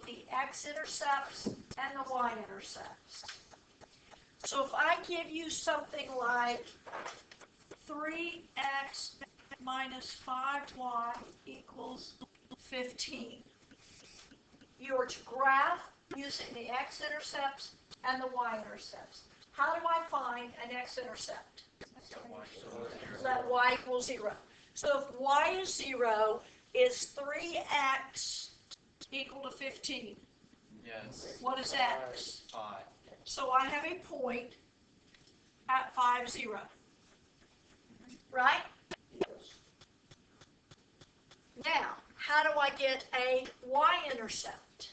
the x-intercepts and the y-intercepts. So if I give you something like 3x minus 5y equals 15, you are to graph using the x-intercepts and the y-intercepts. How do I find an x-intercept? Let y equal 0. So if y is 0, is 3x equal to 15? Yes. What is x? 5. So I have a point at 5, 0. Right? Now, how do I get a y-intercept?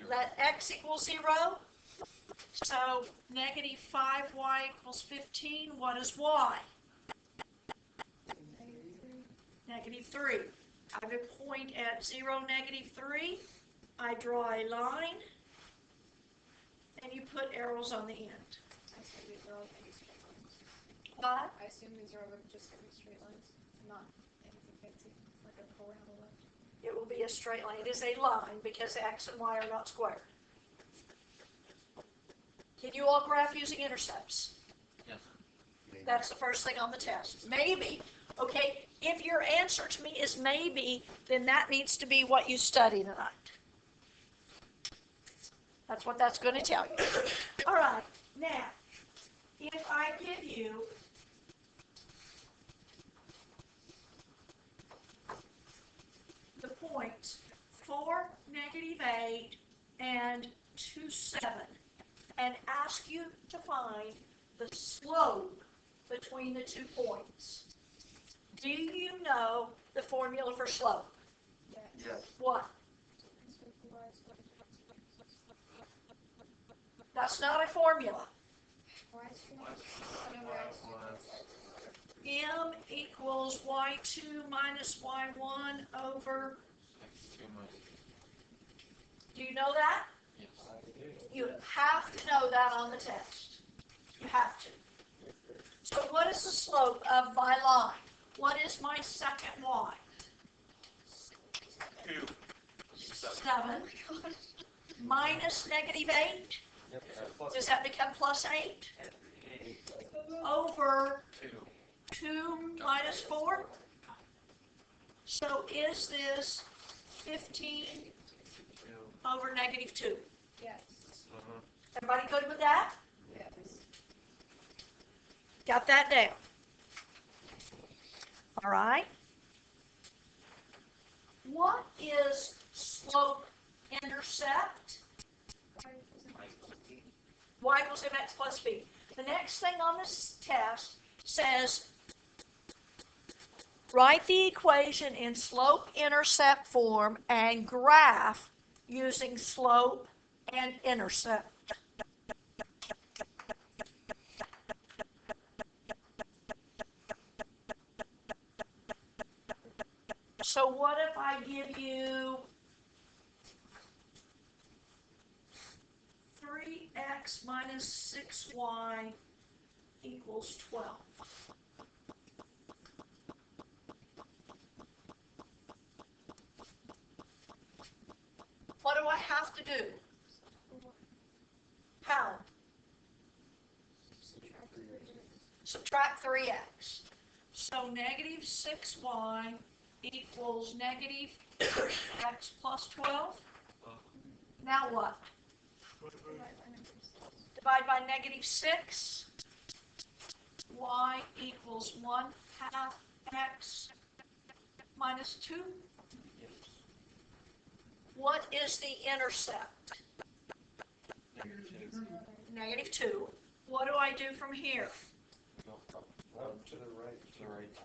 Let x equal 0. So negative 5y equals 15. What is y? Negative 3. I have a point at 0, negative 3. I draw a line, and you put arrows on the end. I assume these are all going to be straight lines. What? I assume these are all just going to be straight lines, not anything fancy, like a parabola. It will be a straight line. It is a line because x and y are not squared. Can you all graph using intercepts? Yes. That's the first thing on the test. Maybe. Okay, if your answer to me is maybe, then that needs to be what you study tonight. That's what that's going to tell you. All right, now, if I give you the points 4, negative 8, and 2, 7, and ask you to find the slope between the 2 points, do you know the formula for slope? Yes. What? That's not a formula. M equals y2 minus y1 over. Do you know that? Yes. You have to know that on the test. You have to. So what is the slope of my line? What is my second y? 2. 7. Minus negative 8. Does that become plus 8? Over 2 minus 4? So is this 15 over negative 2? Yes. Everybody good with that? Yes. Got that down? All right. What is slope intercept? Y equals mx plus b. The next thing on this test says write the equation in slope-intercept form and graph using slope and intercept. So what if I give you 3x minus 6y equals 12? What do I have to do? How? Subtract 3x. So negative 6y equals negative x plus 12. Now what? Divide by negative 6. Y equals 1/2 x minus 2. What is the intercept? Negative 2. What do I do from here? Up to the right. To the right.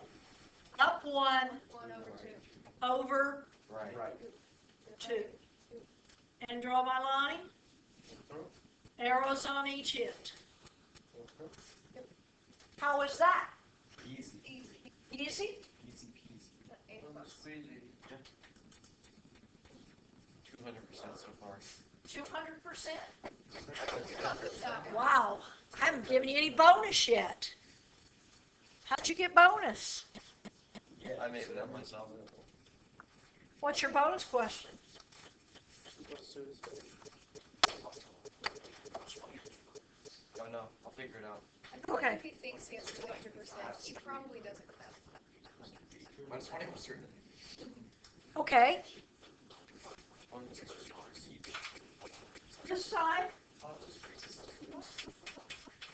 Up 1 1 over 2. over Right. 2. And draw my line. Arrows on each end. How is that? Easy. Easy? Easy peasy. 200% so far. 200%? Wow. I haven't given you any bonus yet. How'd you get bonus? I made it up myself. What's your bonus question? Oh no, I'll figure it out. I feel Okay. like if he thinks he has to do 100%, he probably doesn't know. Minus 20 was certain. Okay. This side,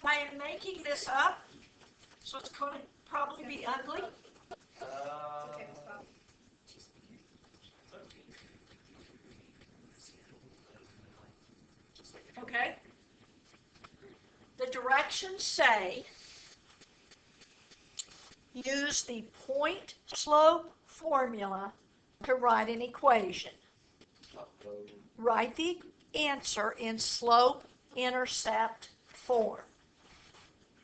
I am making this up, so it's going to probably be ugly. Okay, well, Okay. The directions say use the point slope formula to write an equation. Write the answer in slope intercept form.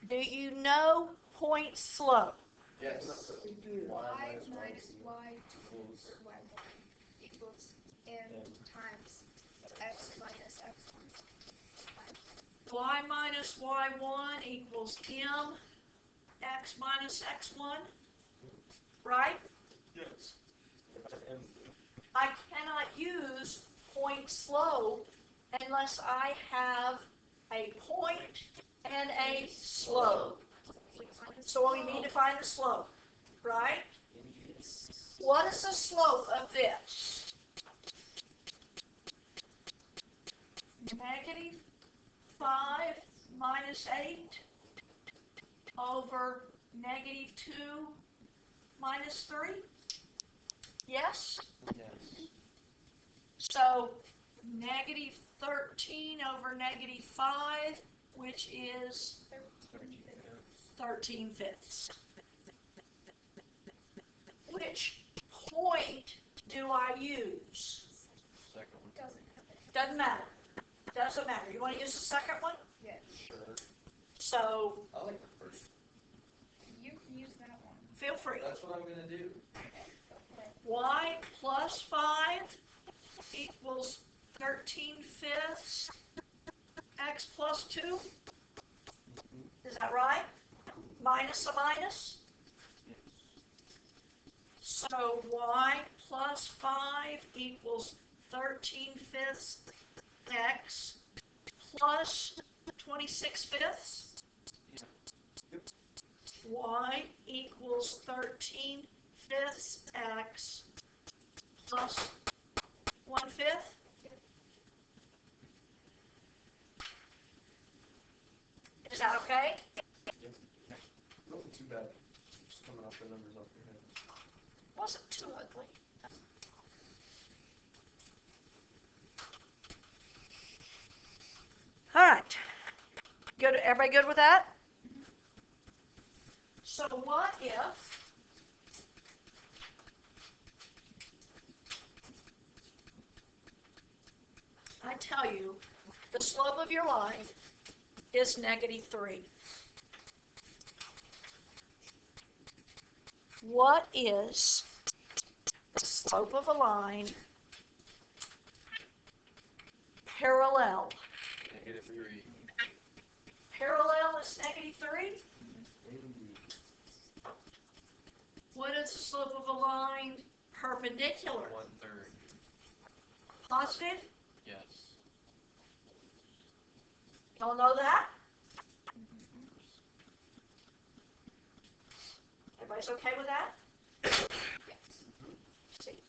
Do you know point slope? Yes. y minus y2 equals y1 equals m times x minus x1 Y minus y1 equals m x minus x1, right? Yes. I cannot use point slope unless I have a point and a slope. So we need to find the slope, right? What is the slope of this? Negative 5 minus 8 over negative 2 minus 3? Yes? Yes. So negative 13 over negative 5, which is 13 fifths. Which point do I use? Second one. Doesn't matter. Doesn't matter. You want to use the second one? Yeah, Sure. So I like the first. you can use that one. feel free. That's what I'm gonna do. Y plus 5 equals 13 fifths. X plus 2. Is that right? Minus a minus. So y plus 5 equals 13 fifths x plus 26 fifths. Y equals 13 fifths x plus 1/5. Is that okay? Wasn't too bad. Just coming off the numbers off your head. Wasn't too ugly. All right. Good. Everybody good with that? So what if I tell you the slope of your line is negative 3? What is the slope of a line parallel? -3. Parallel is negative 3. What is the slope of a line perpendicular? 1/3. Positive? Yes. Y'all know that? Everybody's okay with that? Yes. See.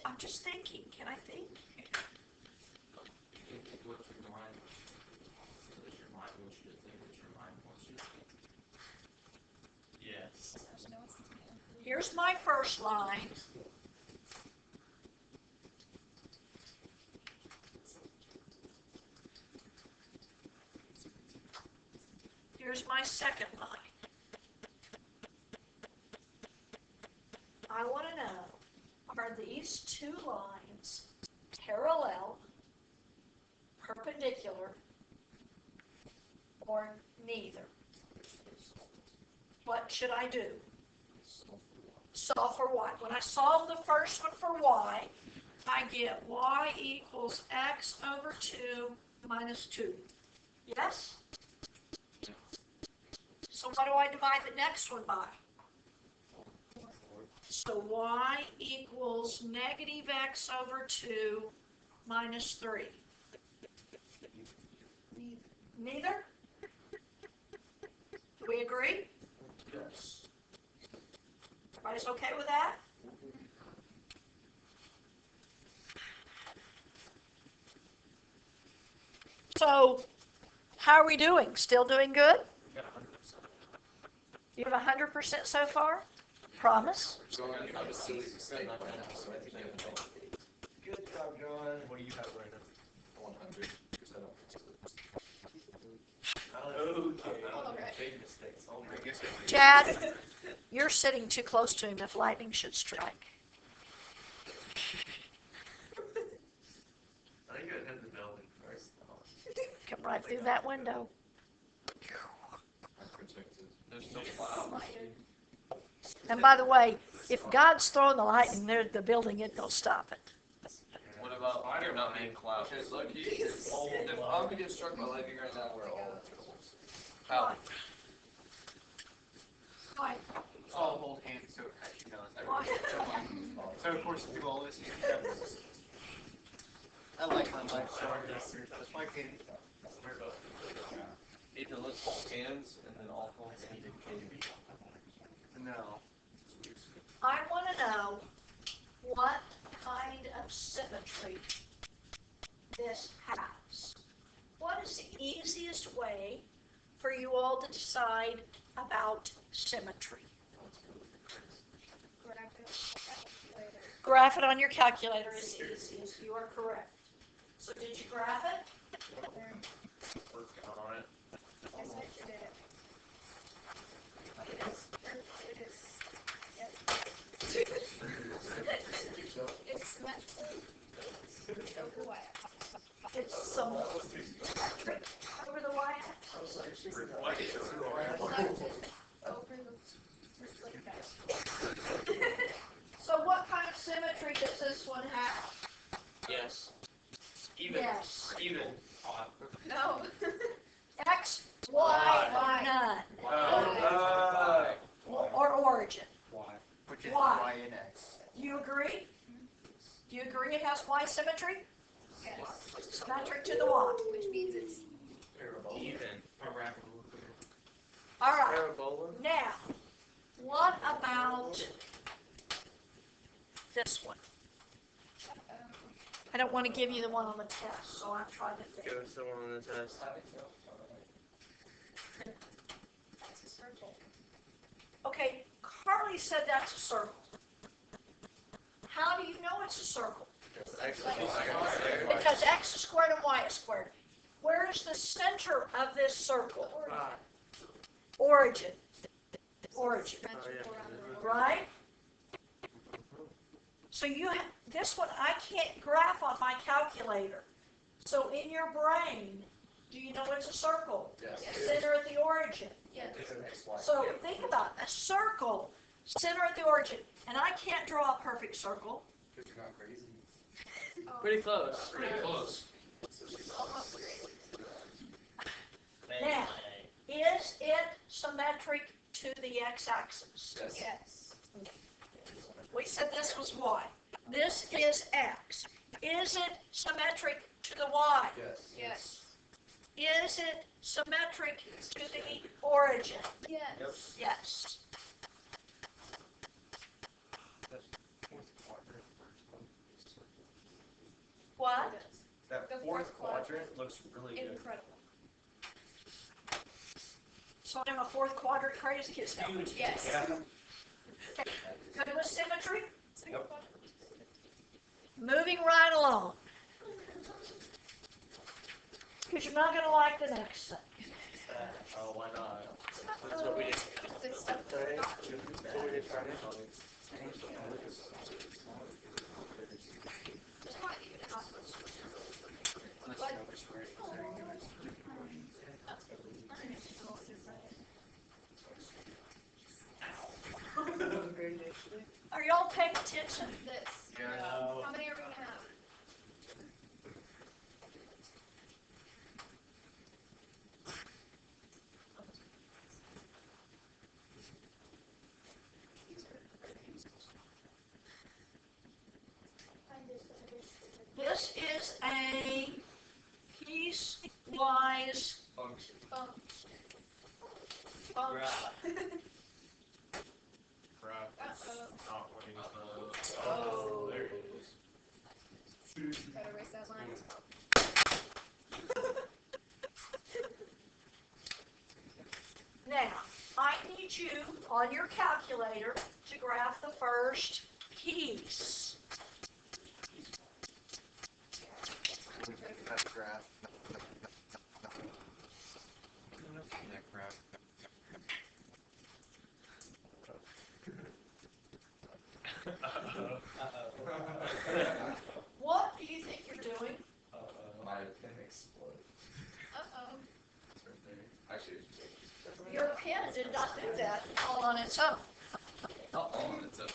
I'm just thinking. Can I think? What's your mind? What your mind wants you to think? What your mind wants you to think? Yes. Here's my first line. Here's my second line. I want to know, are these two lines parallel, perpendicular, or neither? What should I do? Solve for what? When I solve the first one for y, I get y equals x over 2 minus 2. Yes? So what do I divide the next one by? So y equals negative x over 2 minus 3. Neither? Do we agree? Yes. Everybody's okay with that? So, how are we doing? Still doing good? You got 100%. You have 100% so far? Promise? I was silly percent not right now, so I think I have an 8. Good job, John. What do you have right now? 100%. Okay. Big mistakes. Oh my goodness. Chad, you're sitting too close to him if lightning should strike. I think I'd hit the building first. Come right through that window. I'm protected. There's no cloud. And by the way, if God's throwing the lightning there at the building, it don't stop it. What about there not being clouds? Okay, look, if I'm gonna get struck by lightning right now, we're all how? Why? All hold hands so you know it's Why? So of course do all this. I like my life short. That's my kid. Either let's hold hands and then all hold hands in No. I want to know what kind of symmetry this has. What is the easiest way for you all to decide about symmetry? Graph it on your calculator is the easiest. You are correct. So did you graph it? Working on it. Yes, I did it. It is. Yep. It's symmetric. Over what? It's symmetric over the y-axis. Over the. Just like that. So what kind of symmetry does this one have? Yes. Even. Yes. Even. No. X, Y, none. Or origin. Which is Why? Y and X. Do you agree? Do you agree it has Y symmetry? Yes. Symmetric to the Y. Which means it's. Even. All right. Parabola. Now, what about this one? I don't want to give you the one on the test, so I'm trying to think. Give us the one on the test. That's a circle. Okay, Carly said that's a circle. How do you know it's a circle? Because X is squared and Y is squared. Where is the center of this circle? Origin. Origin. Symmetrical around the world. Right? So you have, this one I can't graph on my calculator. So in your brain, do you know it's a circle? Yes. Center at the origin. Yes. So think about a circle, center at the origin. And I can't draw a perfect circle. Because you're not crazy. Pretty close. Pretty close. Now, is it symmetric to the x-axis? Yes. We said this was y. This is x. Is it symmetric to the y? Yes. Is it symmetric to the origin? Yes. Yes. What? That The fourth fourth quadrant looks really good. Incredible. So I'm a fourth quadrant crazy, is that what you Yes. Okay. Good with symmetry? Yep. Moving right along. Because you're not going to like the next thing. Oh, why not? That's what we did. This stuff. That's what we did Friday. Are y'all paying attention? This. Yeah. How many are we gonna have? This is a piecewise Function. function. Graph. Graph. Uh-oh. Not what he's done. Oh. There it is. Gotta erase that line. Now, I need you on your calculator to graph the first piece. That graph. That graph. What do you think you're doing? My pen exploded. Uh-oh. It's right there. Actually, Your pen did not do that all on its own. not on, it's a.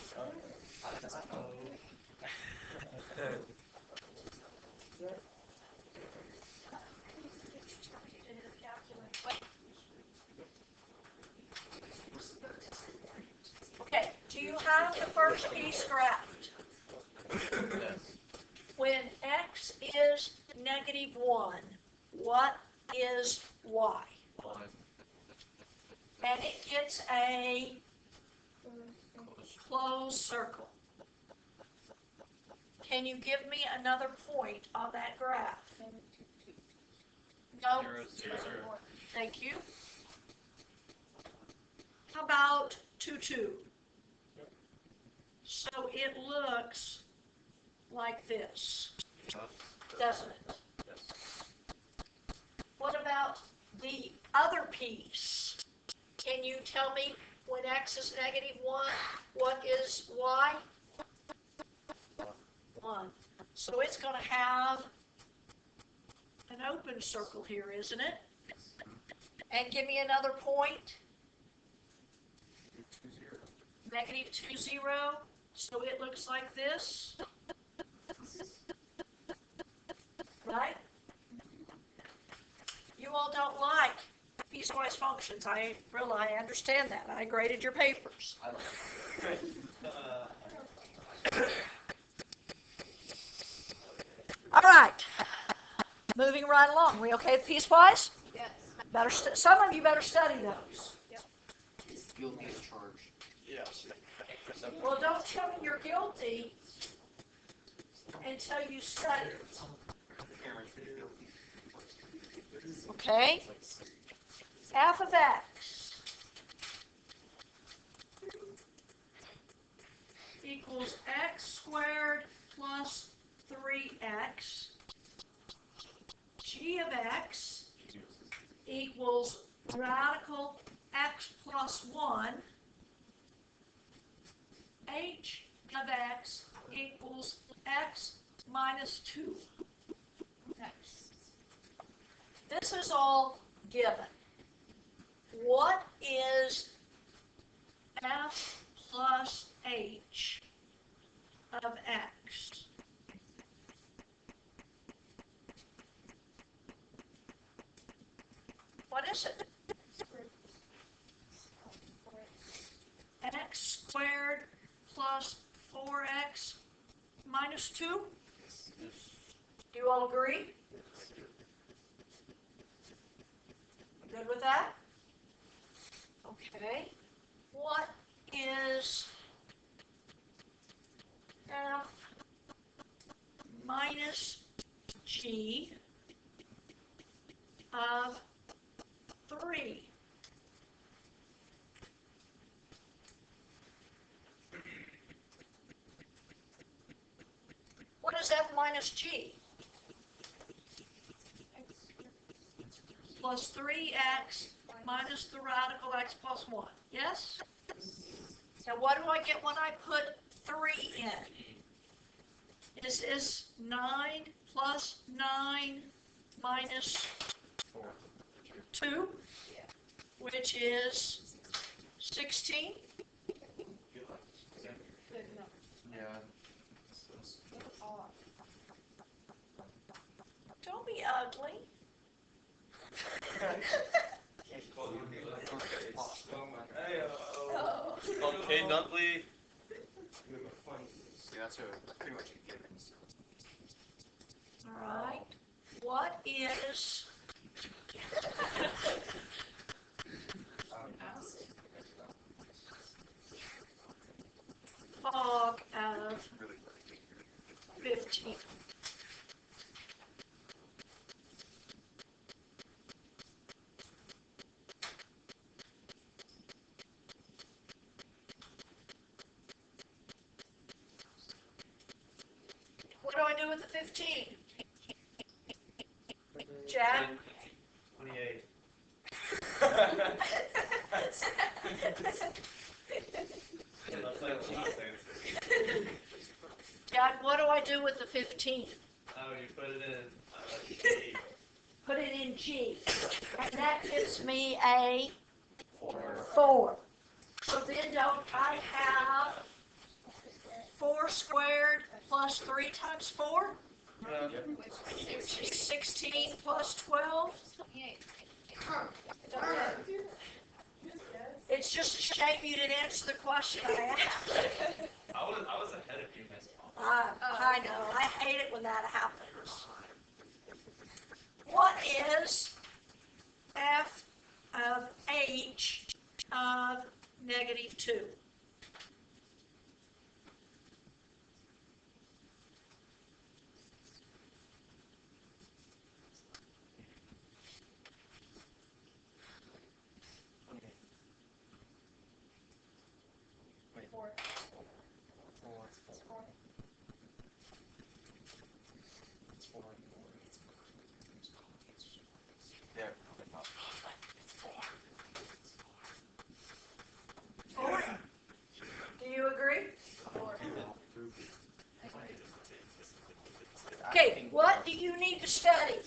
Okay, do you have the first piece graphed? Yes. When x is -1, what is y? One. And it gets a closed circle. Can you give me another point on that graph? No? 0, 0, 0. Thank you. How about 2, 2? So it looks like this, doesn't it? Yes. What about the other piece? Can you tell me when x is -1, what is y? 1. So it's going to have an open circle here, isn't it? And give me another point. -2, 0. So it looks like this. Right? You all don't like piecewise functions. I understand that. I graded your papers. I like All right. Moving right along. We okay with piecewise? Yes. Better. Some of you better study those. Guilty as charged. Yes. Well, don't tell me you're guilty until you study. Okay? F of x equals x squared plus 3x. G of x equals radical x plus 1. H of x equals x minus 2. This is all given. What is f plus h of x? What is it? X squared plus 4x minus 2? Do you all agree? Good with that? Okay. What is f minus g of 3? What is f minus g? Plus 3x minus the radical x plus 1. Yes? Now what do I get when I put 3 in? This is 9 plus 9 minus 2, which is 16. Good enough. Yeah. Don't be ugly. Oh. Okay, Nutley. See, that's pretty much a given. All right. What is log of 15? What do I do with the 15? Jack? 28. Jack, what do I do with the 15? Oh, you put it in G. Put it in G. And that gives me a 4. So then don't I have 4 squared plus 3 times 4? Which is 16 plus 12. It's just a shame you didn't answer the question I asked. I was ahead of you, Miss. I know. I hate it when that happens. What is f of h of -2? Yeah. 4. Do you agree? Okay, what do you need to study?